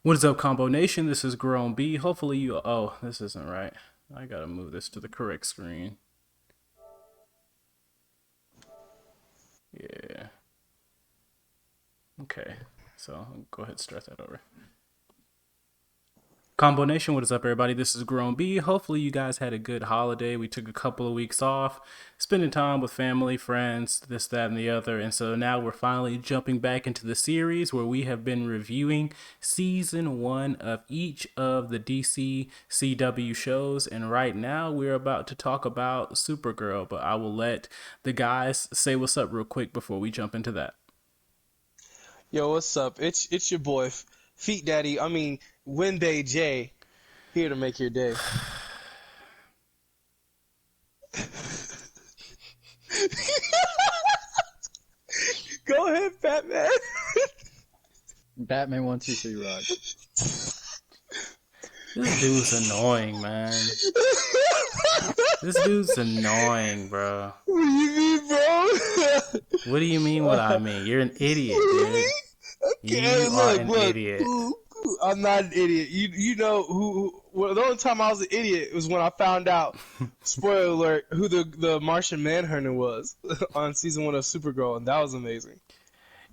What is up, Combo Nation? This is Grown B. Hopefully you. Oh, this isn't right. I gotta move this to the correct screen. Yeah. Okay. So I'll go ahead and start that over. Combo Nation, what is up, everybody? This is Grown B. Hopefully, you guys had a good holiday. We took a couple of weeks off, spending time with family, friends, this, that, and the other. And so now we're finally jumping back into the series where we have been reviewing season one of each of the DC CW shows. And right now, we're about to talk about Supergirl. But I will let the guys say what's up real quick before we jump into that. Yo, what's up? It's your boy, Feet Daddy. I mean, Wednesday J, here to make your day. Go ahead, Batman. Batman 123 Rock. This dude's annoying, man. This dude's annoying, bro. What do you mean, bro? What do you mean what I mean? You're an idiot, dude. Okay, You are an look. idiot. I'm not an idiot. You know well, the only time I was an idiot was when I found out, spoiler alert, who the Martian Manhunter was on season one of Supergirl, and that was amazing.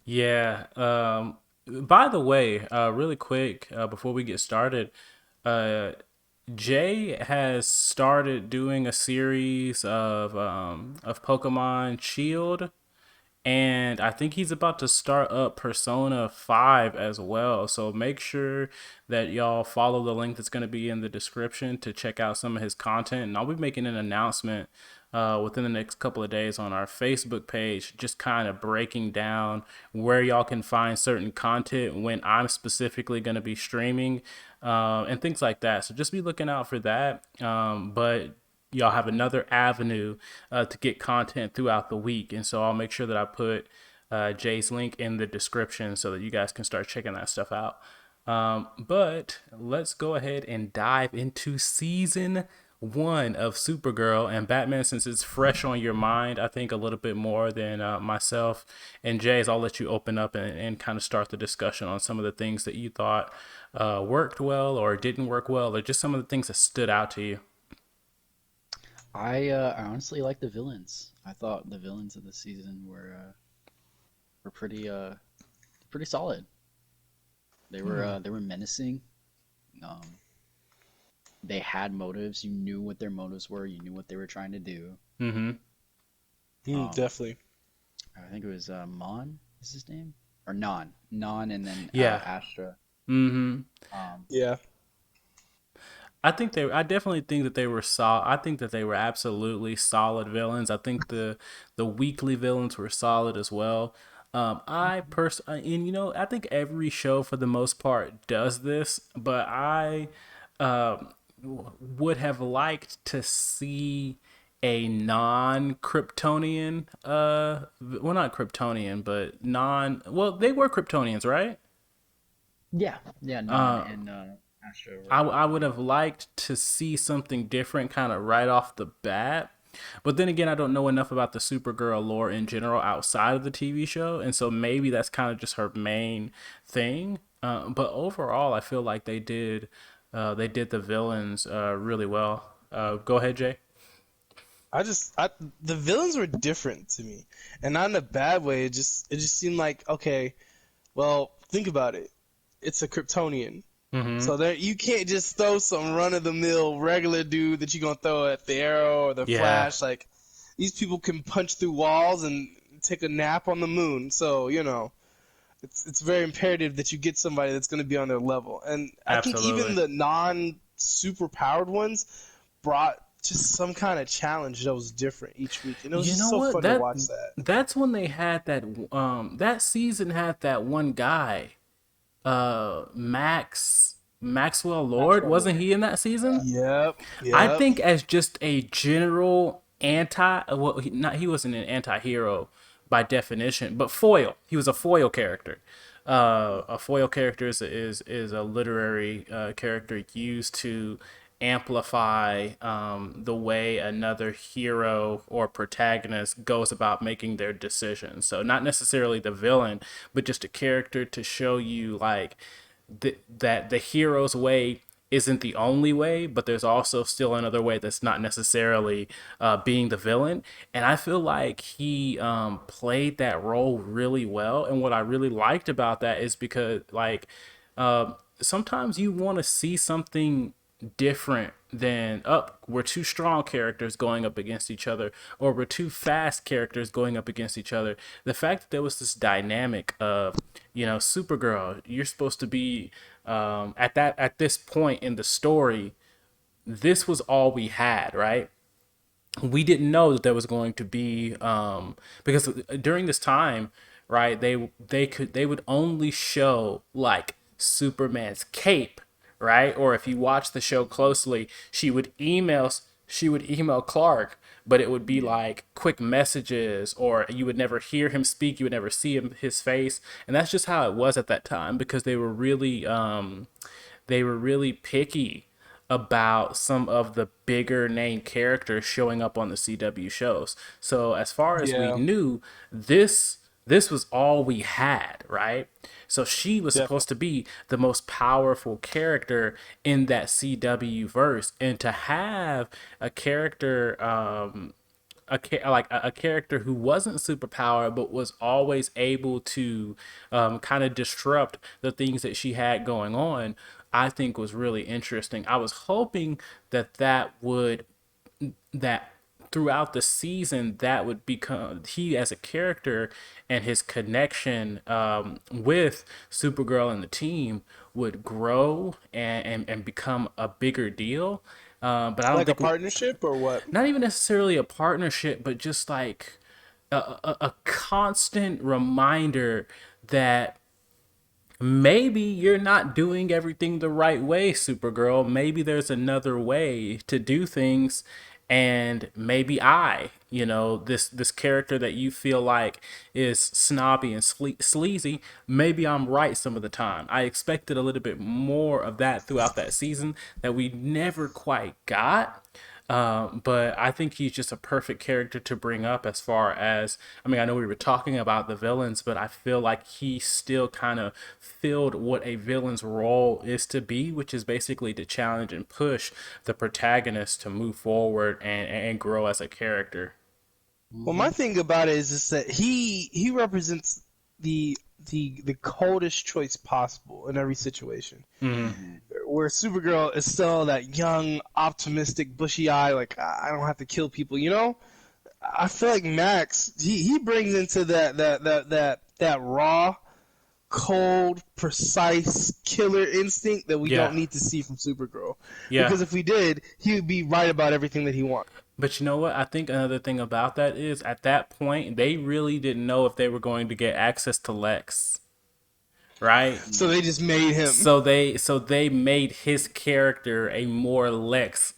Yeah. By the way, really quick, before we get started, uh, Jay has started doing a series of Pokemon Shield, and I think he's about to start up Persona 5 as well. So make sure that y'all follow the link that's going to be in the description to check out some of his content. And I'll be making an announcement within the next couple of days on our Facebook page, just kind of breaking down where y'all can find certain content when I'm specifically going to be streaming and things like that. So just be looking out for that. But y'all have another avenue to get content throughout the week. And so I'll make sure that I put Jay's link in the description so that you guys can start checking that stuff out. But let's go ahead and dive into season one of Supergirl and Batman, since it's fresh on your mind, I think a little bit more than myself and Jay's. I'll let you open up and kind of start the discussion on some of the things that you thought worked well or didn't work well, or just some of the things that stood out to you. I honestly like the villains. I thought the villains of the season were pretty solid. They were menacing. Um, they had motives. You knew what their motives were. You knew what they were trying to do. Mm-hmm. Um, Definitely. I think it was Mon is his name, or Non, and then Yeah. Astra. Mm-hmm. Um, Yeah. I definitely think that they were solid. I think that they were absolutely solid villains. I think the weekly villains were solid as well. And I think every show for the most part does this, but I would have liked to see a non-Kryptonian, well, not Kryptonian, but well, they were Kryptonians, right? yeah, Non and Astra I would have liked to see something different kind of right off the bat. But then again, I don't know enough about the Supergirl lore in general outside of the TV show. And so maybe that's kind of just her main thing. But overall, I feel like they did the villains really well. Go ahead, Jay. The villains were different to me, and not in a bad way. It just seemed like, okay, well, think about it. It's a Kryptonian, Mm-hmm. so there you can't just throw some run of the mill regular dude that you're gonna throw at the Arrow or the Yeah, Flash. Like these people can punch through walls and take a nap on the moon. So it's very imperative that you get somebody that's gonna be on their level. And I think even absolutely. the non super powered ones brought just some kind of challenge that was different each week, and it was You just know so what? fun to watch that. That's when they had that season had that one guy, Maxwell Lord. Maxwell Wasn't Lord. he in that season? Yep, I yep. think as just a general well, he wasn't an anti-hero by definition, but foil. He was a foil character. A foil character is a literary character used to amplify the way another hero or protagonist goes about making their decisions. So not necessarily the villain, but just a character to show you like that the hero's way isn't the only way, but there's also still another way that's not necessarily being the villain. And I feel like he played that role really well. And what I really liked about that is because, like, sometimes you want to see something different than we're two strong characters going up against each other, or we're two fast characters going up against each other. The fact that there was this dynamic of, Supergirl, you're supposed to be at this point in the story, this was all we had, right? We didn't know that there was going to be because during this time, right, they would only show like Superman's cape, right? Or if you watch the show closely, she would email Clark, but it would be Yeah. like quick messages, or you would never hear him speak, you would never see his face. And that's just how it was at that time, because they were really picky about some of the bigger name characters showing up on the CW shows. So as far as we Yeah, knew, this was all we had, right? So she was supposed to definitely. be the most powerful character in that CW verse, and to have a character like a character who wasn't superpowered but was always able to kind of disrupt the things that she had going on, I think was really interesting. I was hoping that throughout the season that would become he as a character, and his connection with Supergirl and the team would grow and become a bigger deal. But I don't Like a think partnership or what? not even necessarily a partnership, but just like a constant reminder that maybe you're not doing everything the right way, Supergirl. Maybe there's another way to do things, and maybe this character that you feel like is snobby and sleazy, maybe I'm right some of the time. I expected a little bit more of that throughout that season that we never quite got. But I think he's just a perfect character to bring up as far as, I mean, I know we were talking about the villains, but I feel like he still kind of filled what a villain's role is to be, which is basically to challenge and push the protagonist to move forward and grow as a character. Well, my Hmm. thing about it is just that he represents the the coldest choice possible in every situation. Hmm. Hmm. Where Supergirl is still that young, optimistic, bushy eye, like I don't have to kill people, you know? I feel like Max he brings into that raw, cold, precise killer instinct that we Yeah. don't need to see from Supergirl. Yeah. Because if we did, he would be right about everything that he wants. But you know what? I think another thing about that is at that point, they really didn't know if they were going to get access to Lex, right? So they just made him. So they made his character a more Lex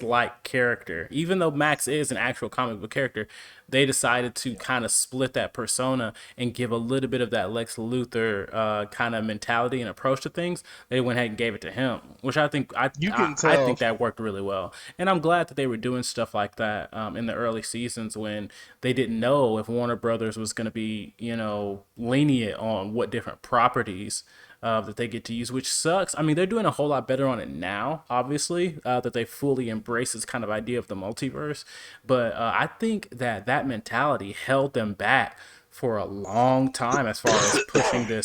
like character. Even though Max is an actual comic book character, they decided to kind of split that persona and give a little bit of that Lex Luthor kind of mentality and approach to things. They went ahead and gave it to him, which I think I You I, can I tell. think that worked really well. And I'm glad that they were doing stuff like that in the early seasons when they didn't know if Warner Brothers was going to be lenient on what different properties that they get to use, which sucks. I mean, they're doing a whole lot better on it now, obviously, that they fully embrace this kind of idea of the multiverse. But I think that mentality held them back for a long time as far as pushing the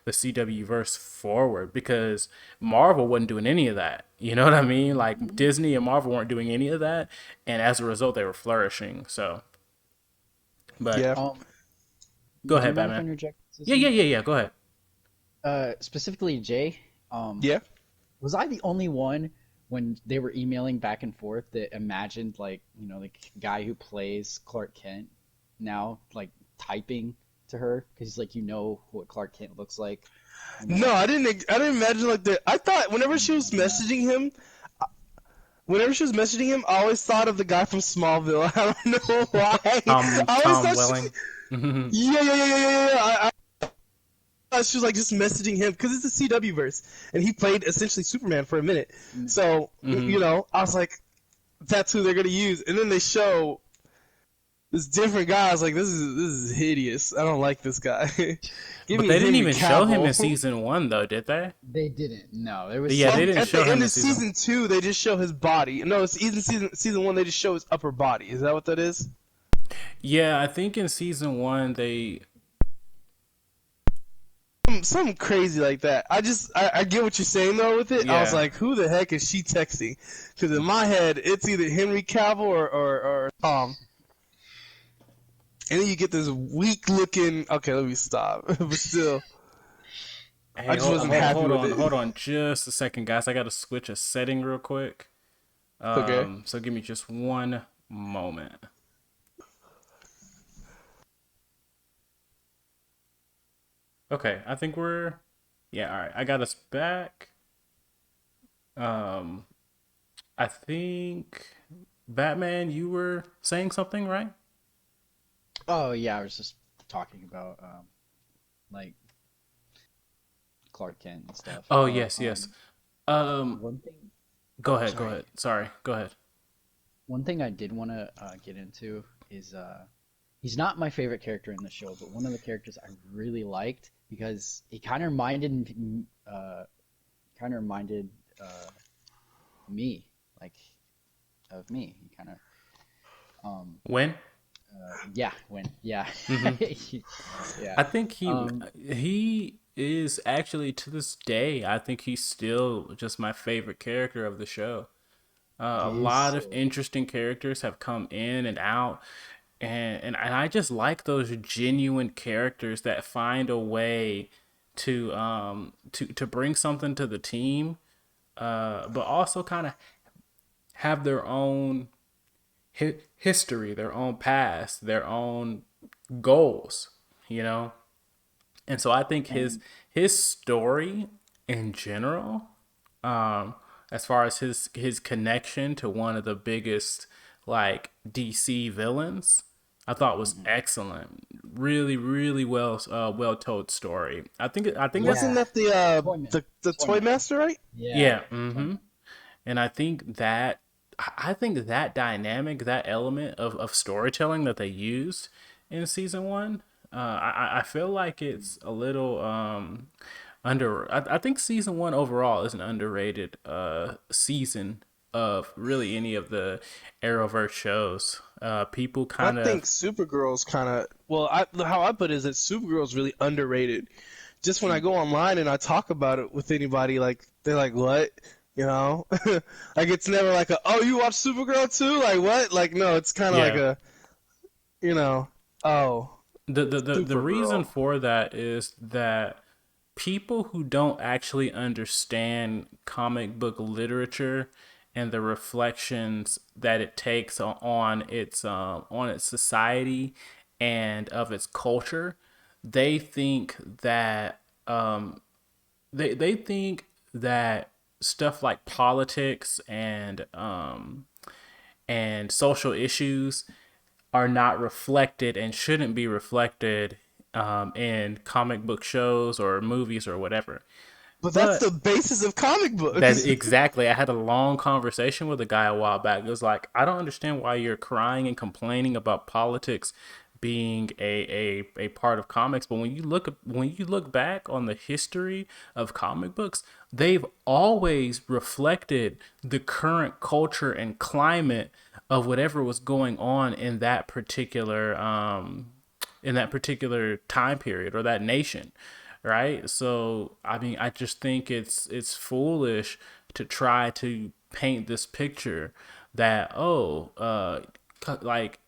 CW verse forward, because Marvel wasn't doing any of that. You know what I mean? Like Hmm. Disney and Marvel weren't doing any of that, and as a result, they were flourishing. So, but Yeah. Um, go do you ahead, mind if I Batman. interject, Yeah, yeah, Cecily? yeah, yeah. Go ahead. Specifically, Jay. Yeah. Was I the only one when they were emailing back and forth that imagined like the guy who plays Clark Kent now like typing to her because he's like what Clark Kent looks like, you No, know? I didn't imagine like that. I thought whenever she was messaging him, I always thought of the guy from Smallville. I don't know why. Tom I always Tom thought she, Welling. Mhm. yeah. I thought she was like just messaging him because it's the CW verse, and he played essentially Superman for a minute. Mm. So Mhm. I was like, that's who they're gonna use. And then they show this different guy. I was like, this is hideous. I don't like this guy. Give But me they didn't Henry even show him in Cavill. season one, though, did they? They didn't. No, there was Yeah, they Well, didn't scenes. at the show end him in of season. season 2, they just show his body. No, it's season 1. They just show his upper body. Is that what that is? Yeah, I think in season one they. Something crazy like that. I get what you're saying though with it. I was Yeah, like, who the heck is she texting? Because in my head, it's either Henry Cavill or Tom. And then you get this weak looking. Okay, let me stop. But still, I hey, just wasn't happy with it. hold on, just a second, guys. I got to switch a setting real quick. Okay. So give me just one moment. Okay, I think we're. Yeah, all right. I got us back. Um, I think Batman, you were saying something, right? Oh yeah, I was just talking about like Clark Kent and stuff. Oh But yes, yes. Um, one thing, go ahead, go sorry, ahead. Sorry, go ahead. one thing I did want to get into is he's not my favorite character in the show, but one of the characters I really liked because he kind of reminded me, like of me. He kind of um When? yeah, when yeah. Hmm. Yeah. I think Um, he is actually to this day. I think he's still just my favorite character of the show. A lot his of interesting characters have come in and out, and I just like those genuine characters that find a way to bring something to the team, but also kind of have their own history, their own past, their own goals, you know. And so I think and his story in general, um, as far as his connection to one of the biggest like DC villains, I thought was mhm. excellent. Really, really well told story. I think that's Wasn't Yeah, that the the Toy Toy Man, Master, right? yeah, yeah. Toy Mm-hmm. Man. And I think that dynamic, that element of storytelling that they used in season one, I feel like it's a little I think season one overall is an underrated season of really any of the Arrowverse shows. People I kind think of Supergirl's kind of well. How I put it is that Supergirl's really underrated. Just when I Mm. go online and I talk about it with anybody, like they're like, "What?" You know, like it's never like a, "Oh, you watch Supergirl too?" Like what? Like no, it's kind of like yeah. a, you know, "Oh, The reason Supergirl." for that is that people who don't actually understand comic book literature and the reflections that it takes on its society and of its culture, they think that they think that stuff like politics and social issues are not reflected and shouldn't be reflected in comic book shows or movies or whatever. But that's But the basis of comic that books. exactly, I had a long conversation with a guy a while back. It was like, I don't understand why you're crying and complaining about politics being a part of comics, but when you look back on the history of comic books, they've always reflected the current culture and climate of whatever was going on in that particular time period or that nation, right? So I mean, I just think it's foolish to try to paint this picture that like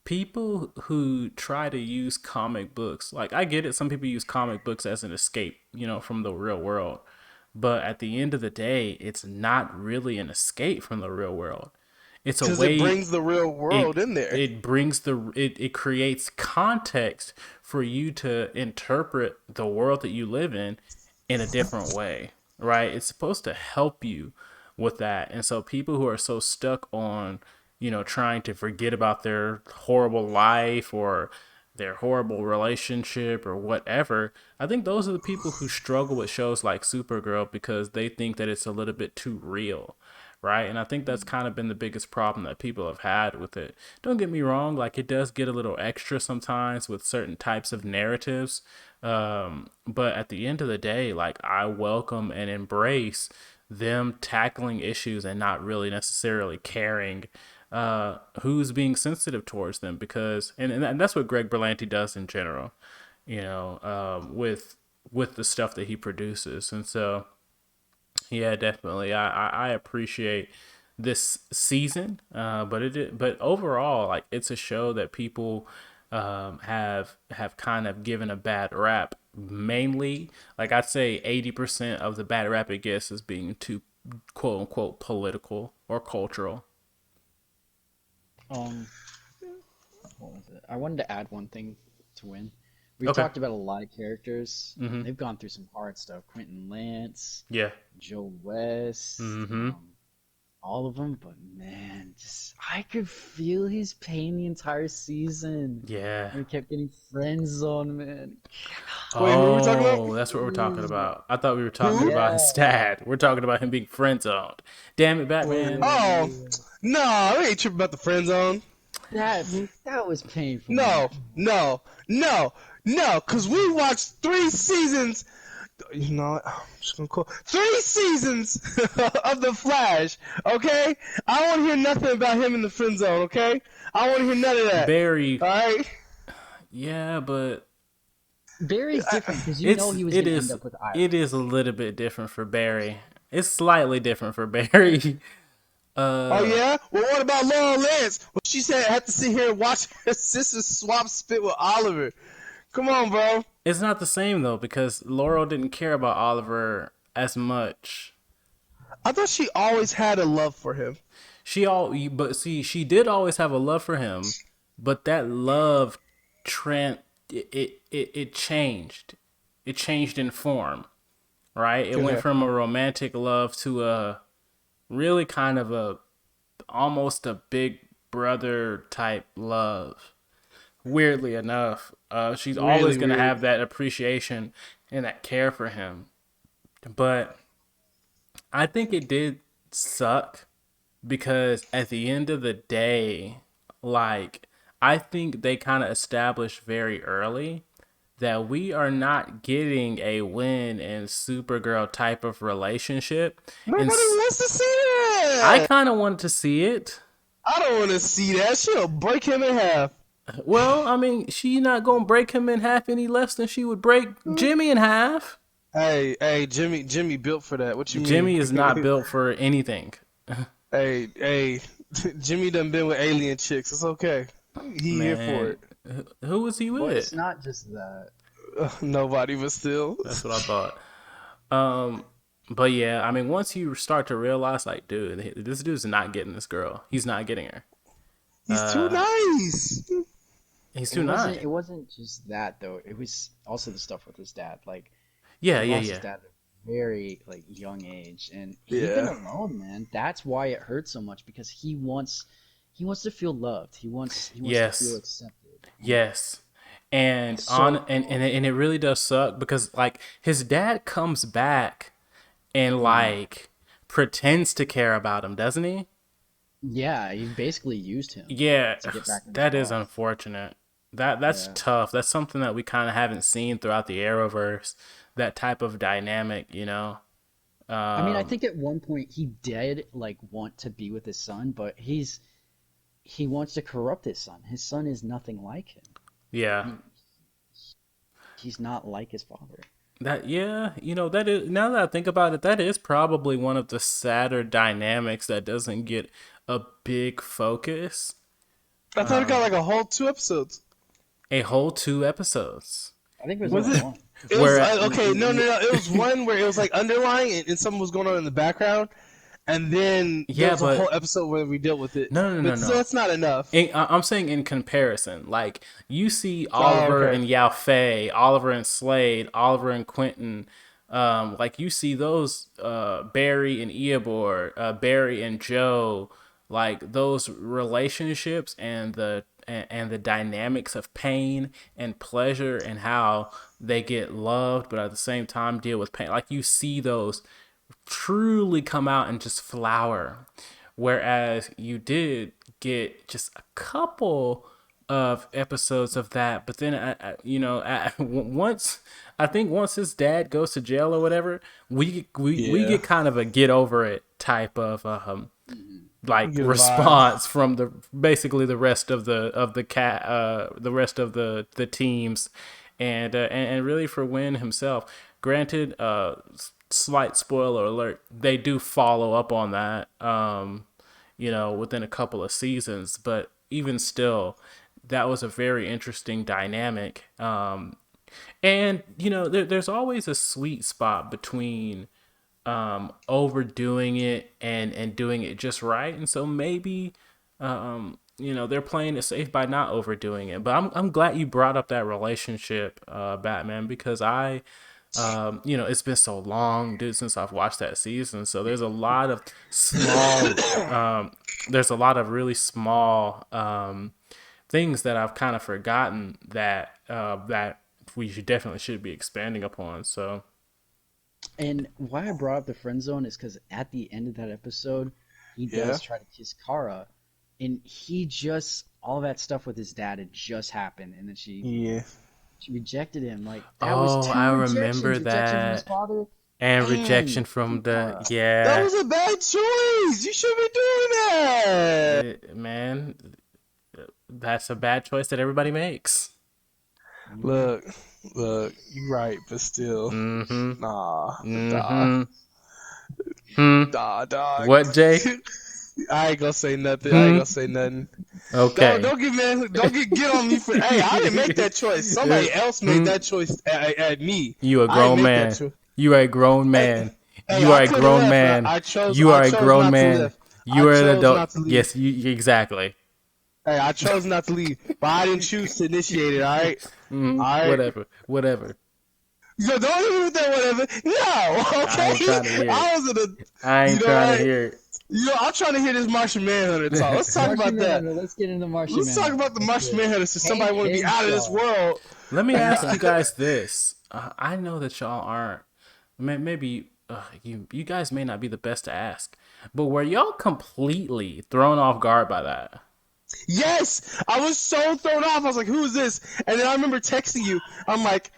people who try to use comic books, like I get it, some people use comic books as an escape, you know, from the real world, but at the end of the day, it's not really an escape from the real world. It's a Because it way brings the real world it in there. it brings it creates context for you to interpret the world that you live in a different way, right? It's supposed to help you with that. And so people who are so stuck on, you know, trying to forget about their horrible life or their horrible relationship or whatever, I think those are the people who struggle with shows like Supergirl because they think that it's a little bit too real, right? And I think that's kind of been the biggest problem that people have had with it. Don't get me wrong, like it does get a little extra sometimes with certain types of narratives. But at the end of the day, like I welcome and embrace them tackling issues and not really necessarily caring who's being sensitive towards them, because and that's what Greg Berlanti does in general, with the stuff that he produces. And so yeah, definitely. I appreciate this season, but overall, like it's a show that people have kind of given a bad rap. Mainly, like I'd say, 80% of the bad rap it gets is being too quote unquote political or cultural. Um, what was it? I wanted to add one thing to Win. We've Okay. talked about a lot of characters. Mm-hmm. They've gone through some hard stuff. Quentin Lance, Yeah. Joe West, Mm-hmm. all of them. But man, just I could feel his pain the entire season. Yeah. When he kept getting friend zoned, man. Wait, what were we talking about? Oh, that's what we're talking about. I thought we were talking Who? about his Yeah. dad. We're talking about him being friend zoned. Damn it, Batman. Oh, Ooh. no, we ain't tripping about the friend zone. That was painful, man. No, no, no, no, because we watched 3 seasons. You know what? I'm just gonna call 3 seasons of The Flash. Okay, I want to hear nothing about him in the friend zone. Okay, I want to hear none of that. Barry. All right. Yeah, but Barry's different because you know it's he was it gonna end is up with Iris. it is a little bit different for Barry. It's slightly different for Barry. Oh yeah. Well, what about Laurel Lance? Well, she said I had to sit here and watch her sister swap spit with Oliver. Come on, bro. It's not the same though, because Laurel didn't care about Oliver as much. I thought she always had a love for him. But see, she did always have a love for him, but that love trend it changed. It changed in form, right? It went Okay. from a romantic love to a really kind of a almost a big brother type love. Weirdly enough, she's always Really gonna weird. have that appreciation and that care for him. But I think it did suck because at the end of the day, like I think they kind of established very early that we are not getting a Win and Supergirl type of relationship. Nobody And wants to see I that. kind of wanted to see it. I don't want to see that. She'll break him in half. Well, I mean, she not gonna break him in half any less than she would break Jimmy in half. Hey, Jimmy built for that. What you mean? Jimmy is not built for anything. Hey, Jimmy done been with alien chicks. It's okay. He here for Man, it. who was he But it's with? not just that. Nobody, but still. That's what I thought. But yeah, I mean, once you start to realize, like, dude, this dude's not getting this girl. He's not getting her. He's too nice. He's It too wasn't. nice. It wasn't just that though. It was also the stuff with his dad. Like Yeah, he yeah, lost his yeah. dad at a very like young age, and he's been Yeah. alone, man. That's why it hurts so much because he wants to feel loved. He wants to feel Yes, accepted. And yes. And it's on so and it really does suck because like his dad comes back and mm, like pretends to care about him, doesn't he? yeah, he basically used him Yeah, to get back in his that is life. unfortunate. That's Yeah. tough. That's something that we kind of haven't seen throughout the Arrowverse. That type of dynamic, you know. I mean, I Um, think at one point he did like want to be with his son, but he wants to corrupt his son. His son is nothing like him. yeah. He, he's not like his father. That yeah, that is now that I think about it, that is probably one of the sadder dynamics that doesn't get a big focus. I thought it got like a whole 2 episodes. A whole 2 episodes. I think it was Was only it? one. It was Where okay. No. It was one where it was like underlying and something was going on in the background, and then there yeah, was a whole but episode where we dealt with it. no, no, no, no, But still, no. that's not enough. I'm saying in comparison, like you see Oh, Oliver okay. and Yao Fei, Oliver and Slade, Oliver and Quentin, like you see those Barry and Eobor, Barry and Joe, like those relationships and the dynamics of pain and pleasure and how they get loved, but at the same time deal with pain. Like you see those truly come out and just flower. Whereas you did get just a couple of episodes of that, but then once I think once his dad goes to jail or whatever, we Yeah. get kind of a get over it type of like Get a vibe. response from the basically the rest of the rest of the teams, and really for Wynn himself. Granted, slight spoiler alert, they do follow up on that, within a couple of seasons, but even still, that was a very interesting dynamic. And there's always a sweet spot between overdoing it and doing it just right. And so maybe they're playing it safe by not overdoing it. But I'm glad you brought up that relationship, Batman, because it's been so long, dude, since I've watched that season. So there's a lot of there's a lot of really small things that I've kind of forgotten that we definitely should be expanding upon. So. And why I brought up the friend zone is because at the end of that episode, he does try to kiss Kara, and he just all that stuff with his dad had just happened, and then she rejected him. Like that was two I rejections. remember Rejection from his that. father And rejection from Kara. That was a bad choice. You shouldn't be doing that. Man, that's a bad choice that everybody makes. Look, you're right, but still, Mm-hmm. nah, dog. What, Jay? I ain't gonna say nothing. Okay. Don't get on me for. Hey, I didn't make that choice. Somebody else made that choice at me. You a grown man. You are a grown man. Hey, You are I a could've grown left, man. but I chose. You are I a chose grown not to man. live. You I are an chose adult. not to leave. Yes, you exactly. Hey, I chose not to leave, but I didn't choose to initiate it. All right. All right. Whatever. So don't even with that whatever. No, okay. I ain't trying to hear it. I was in a. I ain't trying to hear it. I'm trying to hear this Martian Manhunter talk. Let's talk about that. Let's get into Martian Let's talk about the Martian Manhunter since somebody want to be out of this world. Let me ask you guys this. I know that y'all aren't. Maybe you guys may not be the best to ask, but were y'all completely thrown off guard by that? Yes, I was so thrown off. I was like, "Who is this?" And then I remember texting you. I'm like,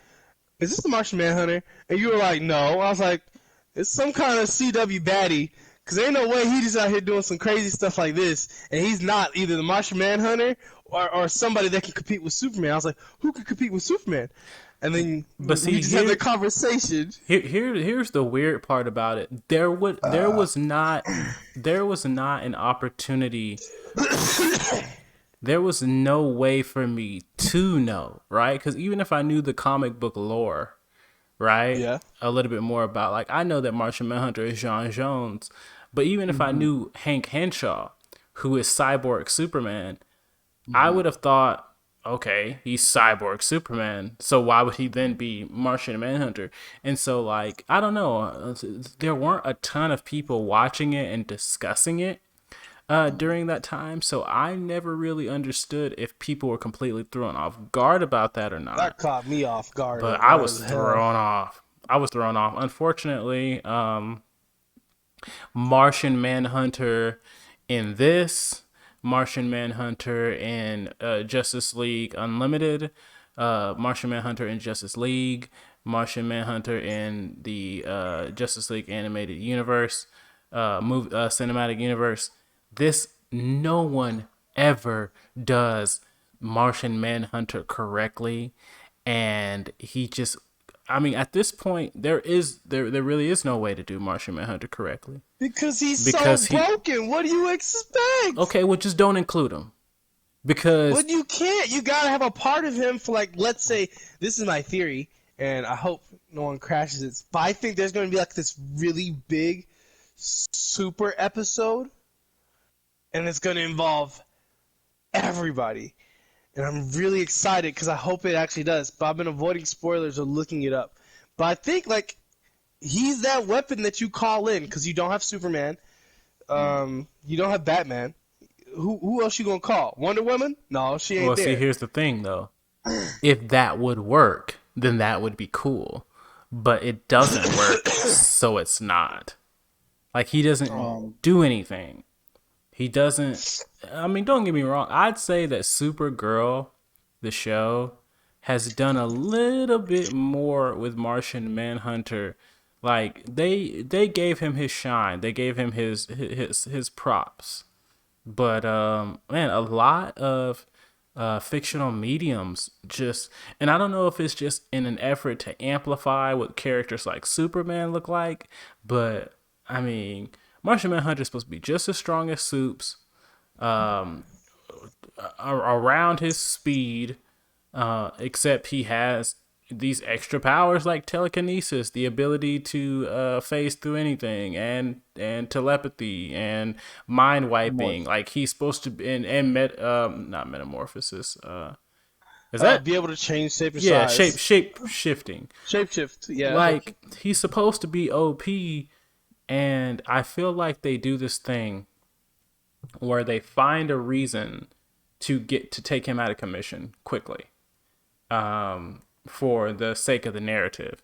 "Is this the Martian Manhunter?" And you were like, "No." I was like, "It's some kind of CW baddie." Because ain't no way he's out here doing some crazy stuff like this, and he's not either the Martian Manhunter or somebody that can compete with Superman. I was like, who could compete with Superman? And then we just had the conversation. Here's the weird part about it. There was not an opportunity. There was no way for me to know, right? Because even if I knew the comic book lore, right? Yeah. A little bit more about, like, I know that Martian Manhunter is John Jones, but even if I knew Hank Henshaw, who is Cyborg Superman, I would have thought, okay, he's Cyborg Superman, so why would he then be Martian Manhunter? And so, like, I don't know, there weren't a ton of people watching it and discussing it during that time, so I never really understood if people were completely thrown off guard about that or not. That caught me off guard. But I was thrown off. Unfortunately, Martian Manhunter in this, Martian Manhunter in Justice League Unlimited, Martian Manhunter in Justice League, Martian Manhunter in the Justice League Animated Universe, Cinematic Universe. No one ever does Martian Manhunter correctly, and he just, I mean, at this point, there really is no way to do Martian Manhunter correctly. Because he's so broken. What do you expect? Okay, well, just don't include him. Because... But you can't. You gotta have a part of him for, like, let's say, this is my theory, and I hope no one crashes it, but I think there's gonna be, like, this really big super episode, and it's gonna involve everybody. And I'm really excited because I hope it actually does. But I've been avoiding spoilers or looking it up. But I think, like, he's that weapon that you call in because you don't have Superman. You don't have Batman. Who else you gonna call? Wonder Woman? No, she ain't there. Well, see, here's the thing, though. If that would work, then that would be cool. But it doesn't work, so it's not. Like he doesn't Um, do anything. He doesn't. I mean, don't get me wrong. I'd say that Supergirl, the show, has done a little bit more with Martian Manhunter. Like they gave him his shine. They gave him his props. But man, a lot of fictional mediums just, and I don't know if it's just in an effort to amplify what characters like Superman look like, but I mean, Martian Manhunter is supposed to be just as strong as Supes, um, around his speed, except he has these extra powers like telekinesis, the ability to phase through anything, and telepathy and mind wiping. Morph. Like he's supposed to be, not metamorphosis. Is that Be able to change shape and yeah size. shape shifting? Shapeshift. Yeah. Like he's supposed to be OP, and I feel like they do this thing where they find a reason to take him out of commission quickly, for the sake of the narrative.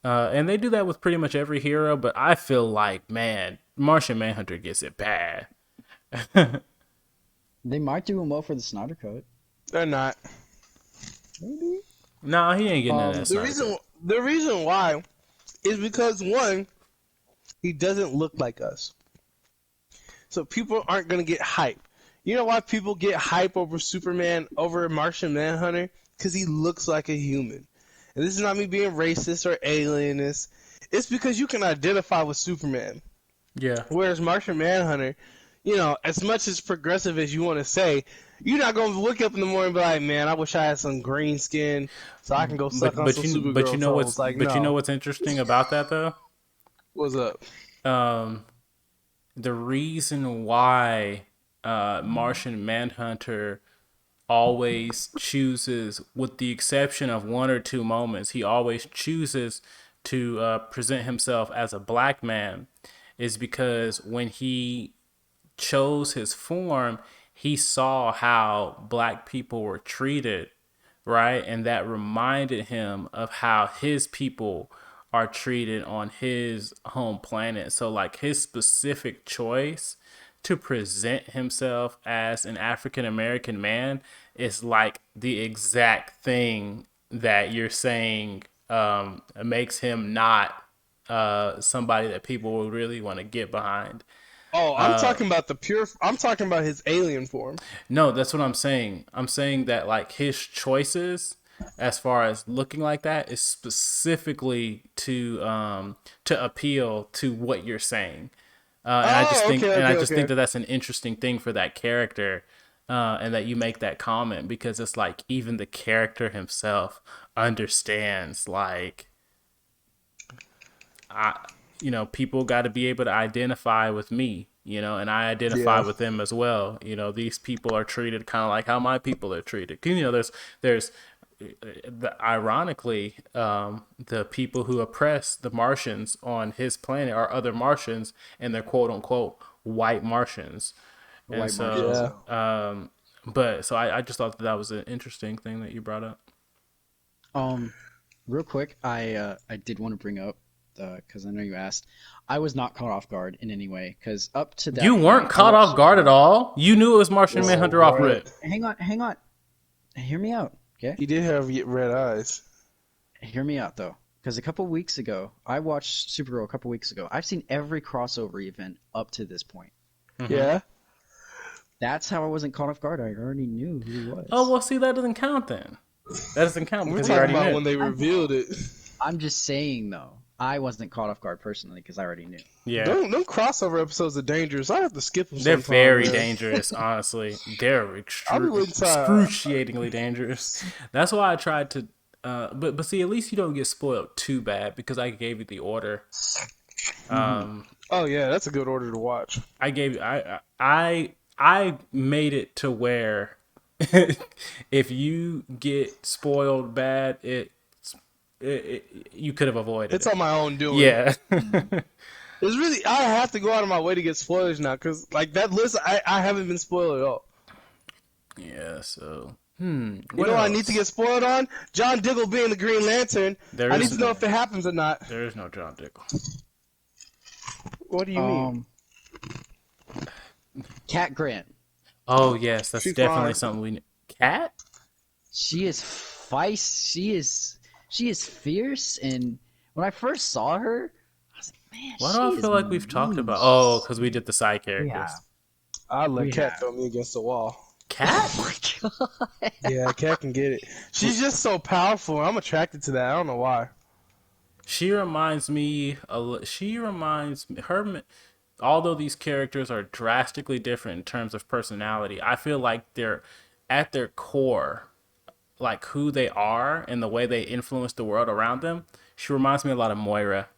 And they do that with pretty much every hero, but I feel like, man, Martian Manhunter gets it bad. They might do him well for the Snyder Cut. They're not. Maybe. Nah, he ain't getting that. The reason why is because one, he doesn't look like us, so people aren't gonna get hype. You know why people get hype over Superman over Martian Manhunter? Because he looks like a human. And this is not me being racist or alienist. It's because you can identify with Superman. Yeah. Whereas Martian Manhunter, you know, as much as progressive as you want to say, you're not going to wake up in the morning and be like, man, I wish I had some green skin so I can go suck on some Supergirl. But you know what's like, but no. you know what's interesting about that though? What's up? The reason why Martian Manhunter always chooses, with the exception of one or two moments, he always chooses to present himself as a black man, is because when he chose his form, he saw how black people were treated, right? And that reminded him of how his people are treated on his home planet. So, like, his specific choice to present himself as an African American man is like the exact thing that you're saying makes him not somebody that people will really want to get behind. Oh, I'm talking about his alien form. No, that's what I'm saying. I'm saying that like his choices as far as looking like that is specifically to appeal to what you're saying. And I just think, think that that's an interesting thing for that character, and that you make that comment because it's like even the character himself understands, like, people got to be able to identify with me, and I identify with them as well. These people are treated kind of like how my people are treated. There's ironically, the people who oppress the Martians on his planet are other Martians, and they're quote unquote white Martians. And but so I just thought that was an interesting thing that you brought up. Real quick, I did want to bring up, because I know you asked. I was not caught off guard in any way, because up to that you weren't point, caught off guard at all. You knew it was Martian Manhunter off rip. Hang on. Hear me out. Okay. He did have red eyes. Hear me out though, because a couple weeks ago, I watched Supergirl. A couple weeks ago, I've seen every crossover event up to this point. Mm-hmm. Yeah. That's how I wasn't caught off guard. I already knew who he was. Oh well, see, that doesn't count then. That doesn't count because we're you already talking about knew. when they revealed it. I'm just saying though, I wasn't caught off guard personally because I already knew. Yeah. Them crossover episodes are dangerous. I have to skip them. They're very dangerous, honestly. They're excruciatingly dangerous. That's why I tried to. But see, at least you don't get spoiled too bad because I gave you the order. Oh yeah, that's a good order to watch. I made it to where if you get spoiled bad, you could have avoided. It's on my own doing. Yeah. It's really, I have to go out of my way to get spoilers now because like that list, I haven't been spoiled at all. Yeah. So. You know what I need to get spoiled on? John Diggle being the Green Lantern. I need to know if it happens or not. There is no John Diggle. What do you mean? Um, Cat Grant. Oh yes, that's She's definitely fine. something we. Cat? She is feist. She is fierce. And when I first saw her, I was like, man, Why do she I feel is like we've talked mean. about? Oh, because we did the side We characters. have. I'd let We Cat have. throw me against the wall. Cat? Oh my god. Yeah, Cat can get it. She's just so powerful. I'm attracted to that. I don't know why. She reminds me. She reminds me. Her. Although these characters are drastically different in terms of personality, I feel like they're at their core, like who they are and the way they influence the world around them. She reminds me a lot of Moira.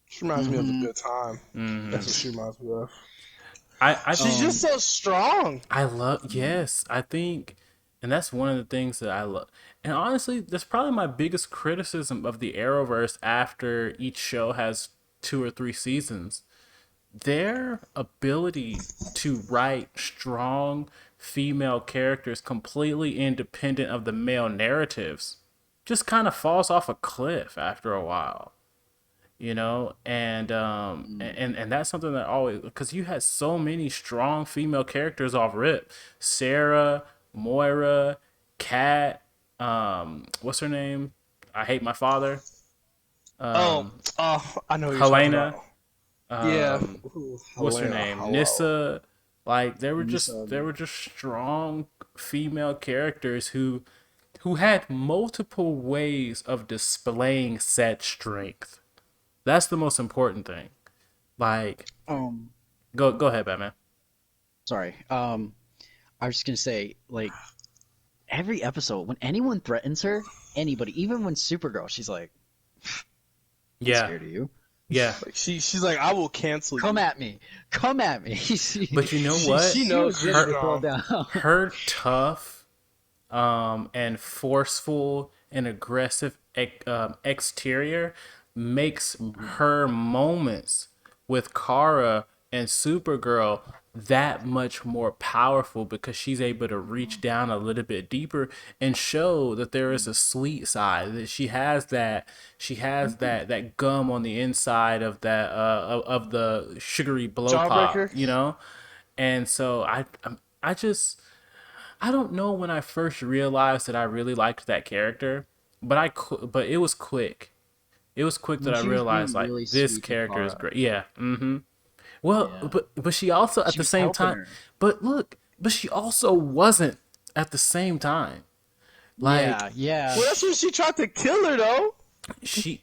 She reminds me of a Hmm. good time. That's what she reminds me of. I She's just Um. so strong. I love, yes, I think, and that's one of the things that I love. And honestly, that's probably my biggest criticism of the Arrowverse after each show has 2 or 3 seasons. Their ability to write strong female characters completely independent of the male narratives just kind of falls off a cliff after a while, and that's something that always, because you had so many strong female characters off rip. Sarah, Moira, Kat, what's her name, I hate my father, Oh, um I know what you're talking Helena, about. Yeah. um Ooh, what's her Helena, name, hello. Nissa. Like Misa. they were just strong female characters who had multiple ways of displaying said strength. That's the most important thing. Like, Um. go ahead, Batman. Sorry. I was just gonna say, like, every episode when anyone threatens her, anybody, even when Supergirl, she's like, "I'm not Yeah, scared of you. yeah. Like she's like, I will cancel Come you. at me. Come at me." But you know She what? She was knows she's ready Her to throw strong. down. her tough, and forceful and aggressive exterior makes Mhm. her moments with Kara and Supergirl that much more powerful, because she's able to reach down a little bit deeper and show that there is a sweet side, that she has that gum on the inside of that of the sugary blow pop, Jawbreaker. and so I just, I don't know when I first realized that I really liked that character, but but it was quick. It was quick that When I she was realized being like really this sweet to character is Kara. great. Yeah. Mm-hmm. Well, Yeah. but she also at She the was same helping time, her. but look, but she also wasn't at the same time. Like Yeah, yeah. Well, that's when she tried to kill her though. she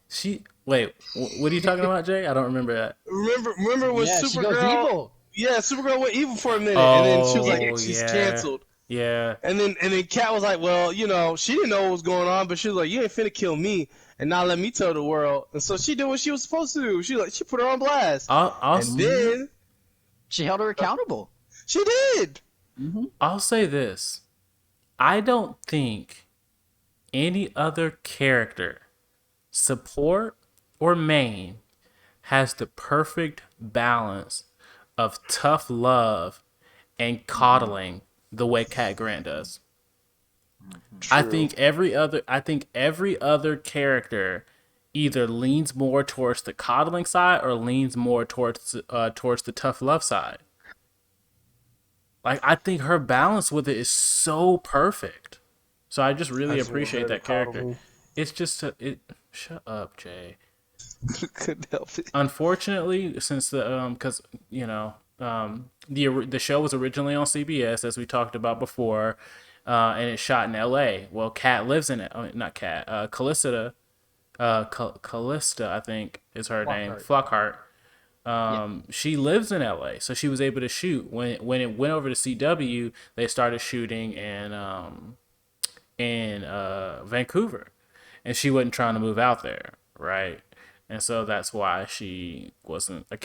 she wait, what are you talking about, Jay? I don't remember that. Remember when Yeah, she goes Supergirl? evil. Yeah, Supergirl went evil for a minute, and then she was like, Oh she's yeah. canceled. Yeah. And then Kat was like, well, she didn't know what was going on, but she was like, you ain't finna kill me and not let me tell the world. And so she did what she was supposed to do. She put her on blast, and I'll then She held her accountable. she did. Hmm. I'll say this. I don't think any other character, support or main, has the perfect balance of tough love and Hmm. coddling the way Cat Grant does. Hmm. True. I think every other character either leans more towards the coddling side or leans more towards the tough love side. Like, I think her balance with it is so perfect. So I just I really just want appreciate her to that coddle character. me. It's just it. Shut up, Jay. Couldn't help it. Unfortunately, since because the show was originally on CBS, as we talked about before, and it's shot in L.A. Well, Cat lives in it. Not Cat. Callista, I think is her name. Flockhart. Flockhart. Yeah. She lives in LA, so she was able to shoot. When it went over to CW, they started shooting in Vancouver, and she wasn't trying to move out there, right? And so that's why she wasn't a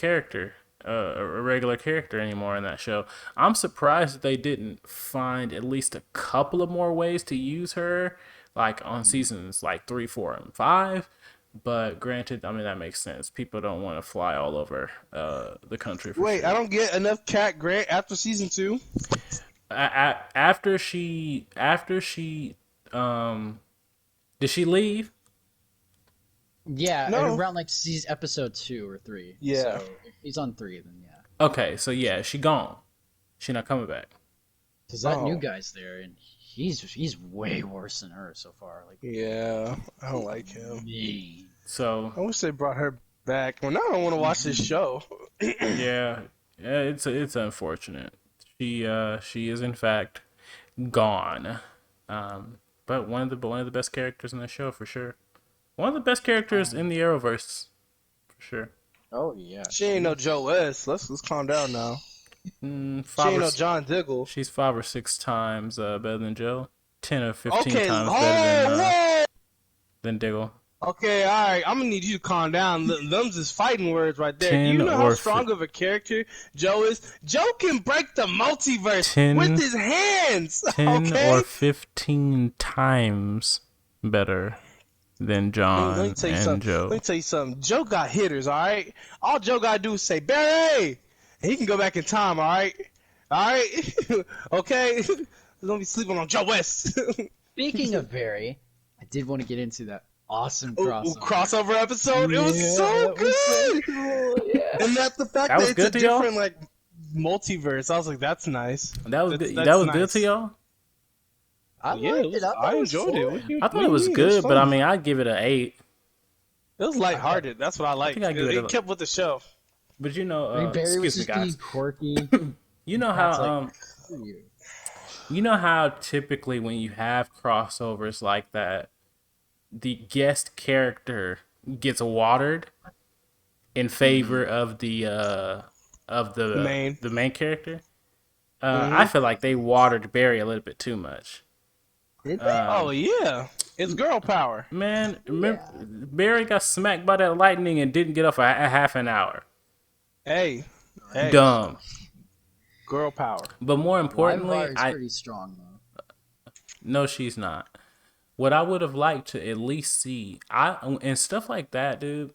regular character anymore in that show. I'm surprised that they didn't find at least a couple of more ways to use her, like on seasons like 3, 4, and 5. But granted, I mean that makes sense. People don't want to fly all over the country for Wait, I shoot. don't get enough Cat Grant after season 2. After she did she leave? Yeah, No. around like season episode 2 or 3. Yeah. So if he's on 3, then yeah. Okay, so yeah, she gone. She not coming back. Because that new Oh. guy's there, and he's way worse than her so far. Like, Yeah. I don't like him. mean. So I wish they brought her back. Well, now I don't want to watch this show. yeah, yeah, it's unfortunate. She is in fact gone. But one of the best characters in the show for sure. One of the best characters in the Arrowverse for sure. Oh yeah, She ain't no Joe West. Let's calm down now. She Five ain't or no John Diggle. she's 5 or 6 times better than Joe. 10 or 15 Okay, times better whoa. than Diggle. Okay, all right. I'm gonna need you to calm down. Them's is fighting words right there. Do you Ten know how or strong of a character Joe is? Joe can break the multiverse with 10, his hands. 10 Okay. or 15 times better than Let me John tell you and something. Let Joe. me tell you something. Joe got hitters. All right. All Joe gotta do is say Barry, and he can go back in time. All right. All right. Okay. Don't be sleeping on Joe West. Speaking of Barry, I did want to get into that awesome Ooh, crossover. crossover episode. It was Yeah, so that was so good. cool. Yeah. And that's the fact That that was it's a good to y'all? different like multiverse. I was like, that's nice. That was That's, good. that's That was nice. good to y'all. I Yeah, liked it. I, thought I it was enjoyed it. fun. I thought it was It good, but I fun. mean, I'd give it an 8. It was lighthearted. That's what I I liked. think I give it It a. kept with the show. But you know, I mean, Barry was excuse me, just being guys. quirky. You know Pat's like, how screw you. you know how typically when you have crossovers like that, the guest character gets watered in favor of Main. the main character. I Hmm. feel like they watered Barry a little bit too much. Did they? Oh yeah, it's girl power. Man, remember, Yeah. Barry got smacked by that lightning and didn't get off a half an hour. Hey, hey, Dumb. girl power. But more importantly, Livewire's pretty strong though. no, she's not. What I would have liked to at least see, and stuff like that, dude.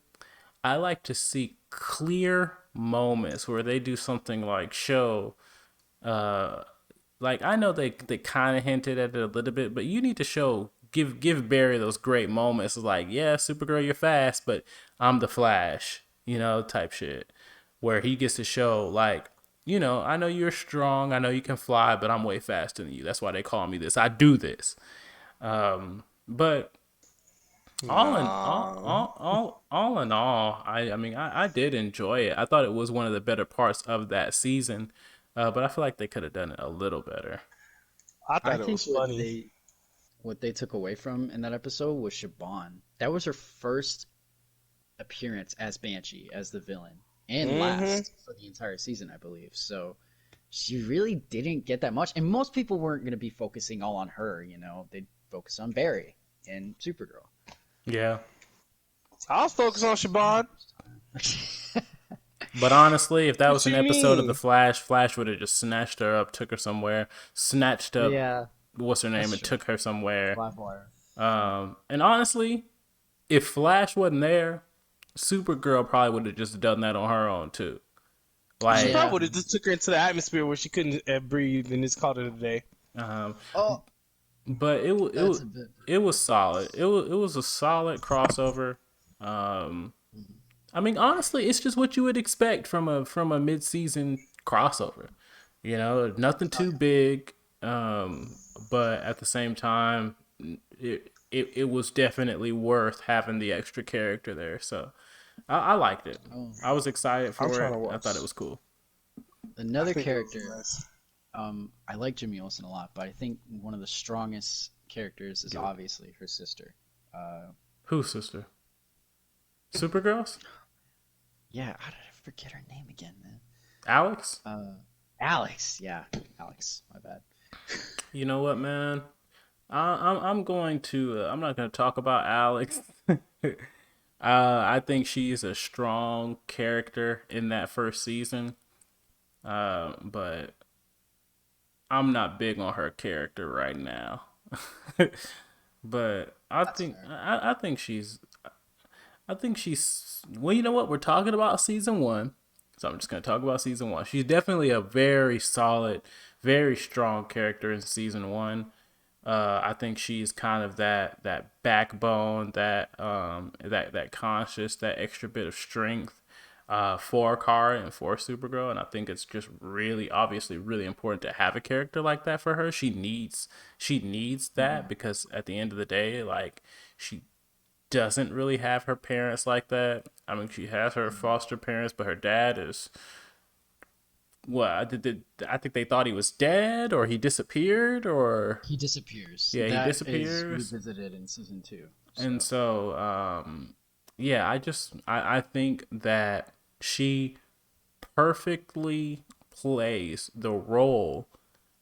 I like to see clear moments where they do something like show, uh, like I know they kind of hinted at it a little bit, but you need to show give Barry those great moments. Like, yeah, Supergirl, you're fast, but I'm the Flash, type shit, where he gets to show like, I know you're strong, I know you can fly, but I'm way faster than you. That's why they call me this. I do this. But Nah. all in all, I mean, I did enjoy it. I thought it was one of the better parts of that season, but I feel like they could have done it a little better. I I thought it think was funny. what they took away from in that episode was Siobhan. That was her first appearance as Banshee, as the villain, and Hmm. last for the entire season, I believe. So she really didn't get that much, and most people weren't going to be focusing all on her. They'd focus on Barry and Supergirl. Yeah, I was focused on Siobhan. but honestly, if that What was an you episode of mean? the Flash would have just snatched her up, took her somewhere, snatched up Yeah, what's her name, that's and true. took her somewhere. Livewire. And honestly, if Flash wasn't there, Supergirl probably would have just done that on her own too. She Like, Yeah. probably would have just took her into the atmosphere where she couldn't breathe and just called it a day. um, Oh, but that's a bit. it was solid. It was a solid crossover. Um, I mean, honestly, it's just what you would expect from a mid season crossover. Nothing too big, but at the same time, it was definitely worth having the extra character there. So I liked it. Oh, I was excited I'm for trying it. to I watch. thought it was cool. another I think it was character. nice. I like Jimmy Olsen a lot, but I think one of the strongest characters is obviously her sister. Whose sister? Supergirl's? Yeah, how did I forget her name again, man? Alex? Alex. Yeah, Alex. My bad. You know what, man? I'm going to. I'm not going to talk about Alex. I think she's a strong character in that first season, but I'm not big on her character right now. But That's fair. I think she's. Well, you know what? We're talking about season one, so I'm just going to talk about season one. She's definitely a very solid, very strong character in season one. I think she's kind of that backbone, that conscious, that extra bit of strength for Kara and for Supergirl, and I think it's just really obviously really important to have a character like that for her. She needs that Mhm. because at the end of the day, like she doesn't really have her parents like that. I mean, she has her Mhm. foster parents, but her dad is well, I think they thought he was dead or he disappeared or He disappears. yeah, he That is disappears. revisited in season 2. And So so, yeah, I think that she perfectly plays the role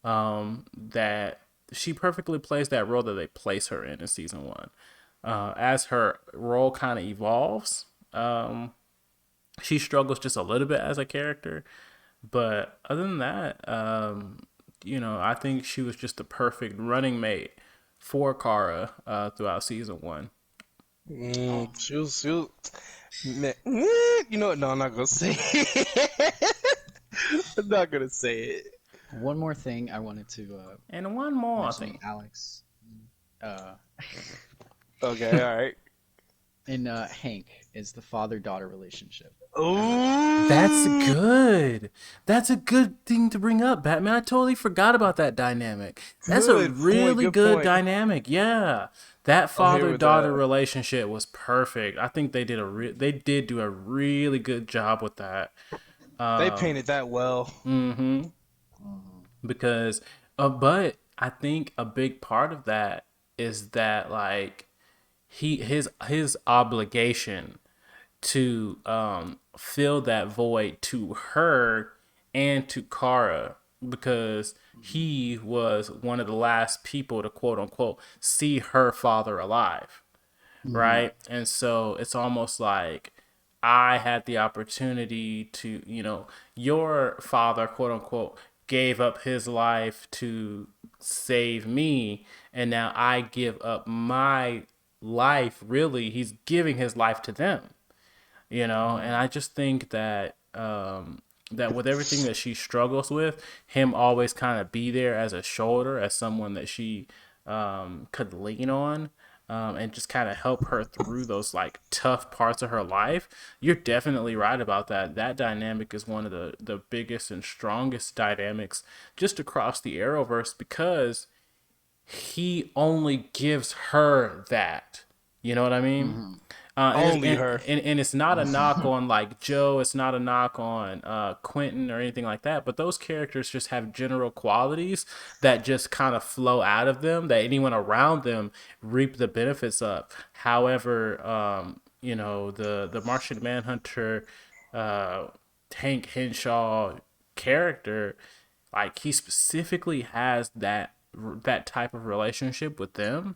that she perfectly plays that role that they place her in season one. As her role kind of evolves, she struggles just a little bit as a character, but other than that, I think she was just the perfect running mate for Kara throughout season one. um, She was, man, you know what? No, I'm not gonna say it. I'm not gonna say it. one more thing I wanted to And one more mention, thing. Alex. Uh, Okay, all right. in Hank is the father-daughter relationship. That's Ooh, good. That's a good thing to bring up, Batman. I totally forgot about that dynamic. That's a good point. really Good good point. dynamic. Yeah. That I'm here with that. father-daughter relationship was perfect. I think they did do a really good job with that. They Um painted that well. mhm Mhm. because but I think a big part of that is that like his obligation to fill that void to her and to Kara because Mhm. he was one of the last people to quote unquote see her father alive, Mhm. right? And so it's almost like I had the opportunity to, your father, quote unquote, gave up his life to save me, and now I give up my life. Really, he's giving his life to them, and Mhm. I just think that that with everything that she struggles with, him always kind of be there as a shoulder, as someone that she could lean on, and just kind of help her through those like tough parts of her life. You're definitely right about that. That dynamic is one of the biggest and strongest dynamics just across the Arrowverse because he only gives her that. You know what I mean? Mhm. And it's Only her. and it's not a knock Mhm. on like Joe. It's not a knock on Quentin or anything like that. But those characters just have general qualities that just kind of flow out of them that anyone around them reap the benefits of. However, the Martian Manhunter, uh, Hank Henshaw character, like he specifically has that type of relationship with them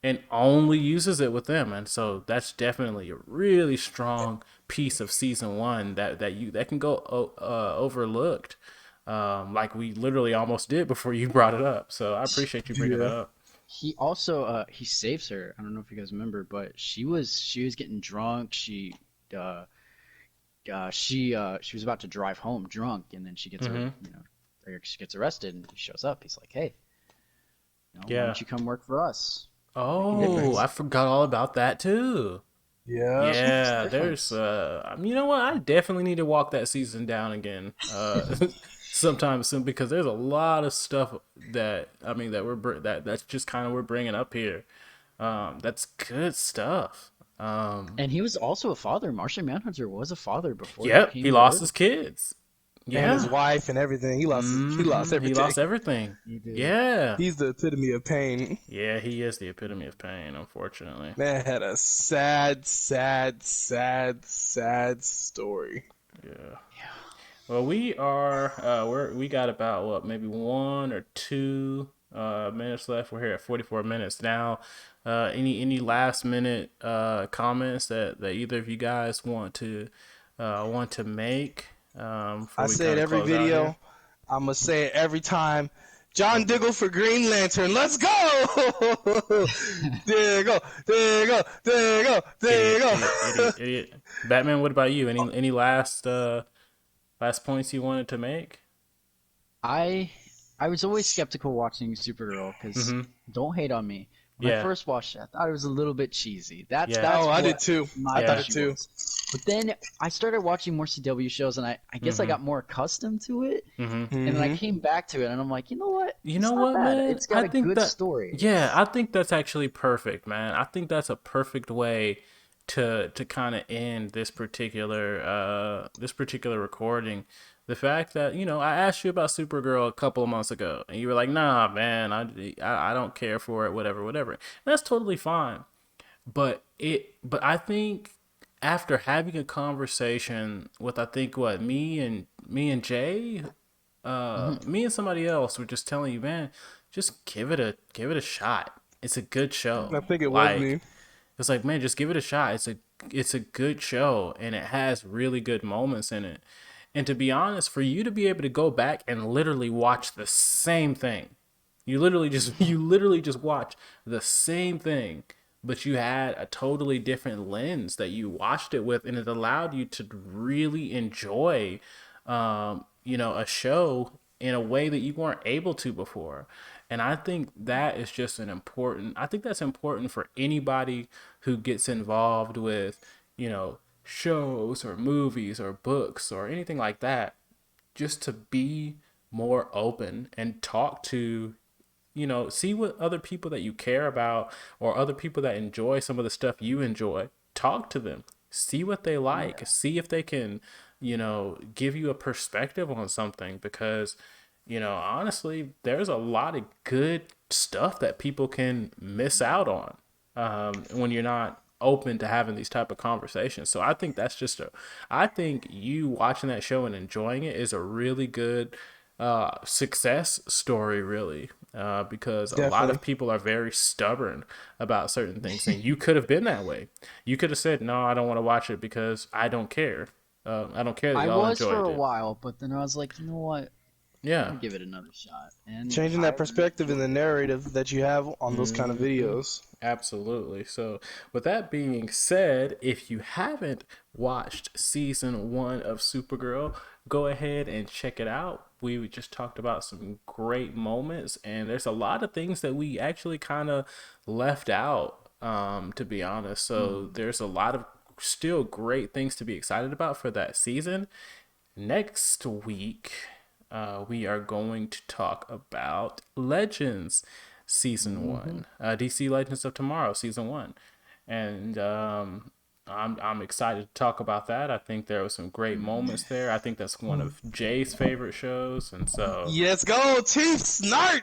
and only uses it with them, and so that's definitely a really strong piece of season one that can go overlooked, like we literally almost did before you brought it up, so I appreciate you bringing that Yeah. up. He also he saves her. I don't know if you guys remember, but she was getting drunk. Uh she was about to drive home drunk, and then she gets her Mm-hmm. or she gets arrested, and he shows up. He's like, hey, why Yeah. don't you come work for us? Make a Oh, Mm. I difference. forgot all about that too. Yeah. She makes a Yeah, there's difference. you know what? I definitely need to walk that season down again. Sometime soon because there's a lot of stuff that I mean that that's just kind of we're bringing up here. That's good stuff. And he was also a father. Martian Manhunter was a father before he Yep, came he to lost Earth. his kids. And his Yeah. wife and everything. He lost He everything. lost everything. He did. Yeah. He's the epitome of pain. Yeah, he is the epitome of pain, unfortunately. Man had a sad, sad, sad, sad story. Yeah. Yeah. Well, we got about what maybe 1 or 2 minutes left. We're here at 44 minutes now. Any last minute comments that either of you guys want to make before I we say kind it of every close out here? video. I'm gonna say it every time. John Diggle for Green Lantern. Let's go! There you go. There you go. There you go. There you Idiot, go. idiot, idiot, idiot. Batman, what about you? Any last points you wanted to make? I I was always skeptical watching Supergirl because Mm-hmm. don't hate on me. When I Yeah, first watched it, I thought it was a little bit cheesy. yeah, Oh, That's I did what too. I my thought yeah. it issue too. was. But then I started watching more CW shows, and I guess I Mm-hmm. got more accustomed to it. Mm-hmm. And then I Hmm. came back to it, and I'm like, you know what? You know It's not what, bad. man? It's I got a think good that, story. yeah, It's I think that's actually perfect, man. I think that's a perfect way to kind of end this particular recording. The fact that, I asked you about Supergirl a couple of months ago, and you were like, "Nah, man, I don't care for it, whatever, whatever." And that's totally fine. But I think after having a conversation with, I think, what, me and Jay, mhm. me and somebody else were just telling you, man, just give it a shot. It's a good show. I think it was Like, me. it's like, man, just give it a shot. It's a good show, and it has really good moments in it. And to be honest, for you to be able to go back and literally watch the same thing, you literally just watch the same thing, but you had a totally different lens that you watched it with, and it allowed you to really enjoy, a show in a way that you weren't able to before. And I think that is just I think that's important for anybody who gets involved with, shows or movies or books or anything like that, just to be more open and talk to, see what other people that you care about or other people that enjoy some of the stuff you enjoy, talk to them, see what they like, Yeah. see if they can, give you a perspective on something. Because, honestly, there's a lot of good stuff that people can miss out on, when you're not open to having these type of conversations. So I think you watching that show and enjoying it is a really good success story, really, because a lot Definitely. of people are very stubborn about certain things, and you could have been that way. You could have said, "No, I don't want to watch it because I don't care. I don't care that I y'all was for enjoyed a it." while, but then I was like, you know what? I'm Yeah. gonna give it another shot, and Changing I that really perspective and the enjoyed it. narrative that you have on those kind of Hmm. videos. Absolutely. So, with that being said, if you haven't watched season 1 of Supergirl, go ahead and check it out. We just talked about some great moments, and there's a lot of things that we actually kind of left out, to be honest. So, Hmm. there's a lot of still great things to be excited about for that season. Next week, we are going to talk about Legends season Hmm. 1, DC Legends of Tomorrow season 1, and I'm excited to talk about that. I think there were some great moments there. I think that's one of Jay's favorite shows, and so Let's go, Team Snart.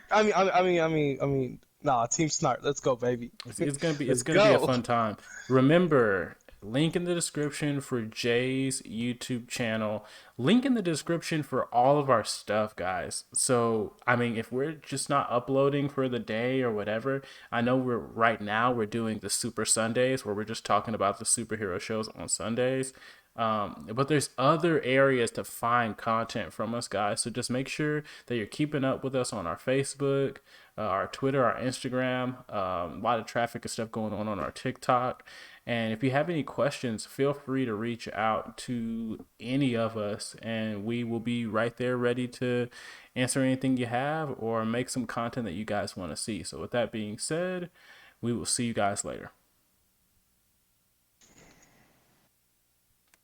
Nah, Team Snart. Let's go, baby. it's gonna be it's Let's gonna be a go. fun time. Remember, link in the description for Jay's YouTube channel. Link in the description for all of our stuff, guys. So I mean, if we're just not uploading for the day or whatever, I know we're doing the Super Sundays where we're just talking about the superhero shows on Sundays. But there's other areas to find content from us, guys. So just make sure that you're keeping up with us on our Facebook, our Twitter, our Instagram. A lot of traffic and stuff going on our TikTok. And if you have any questions, feel free to reach out to any of us, and we will be right there ready to answer anything you have or make some content that you guys want to see. So, with that being said, we will see you guys later.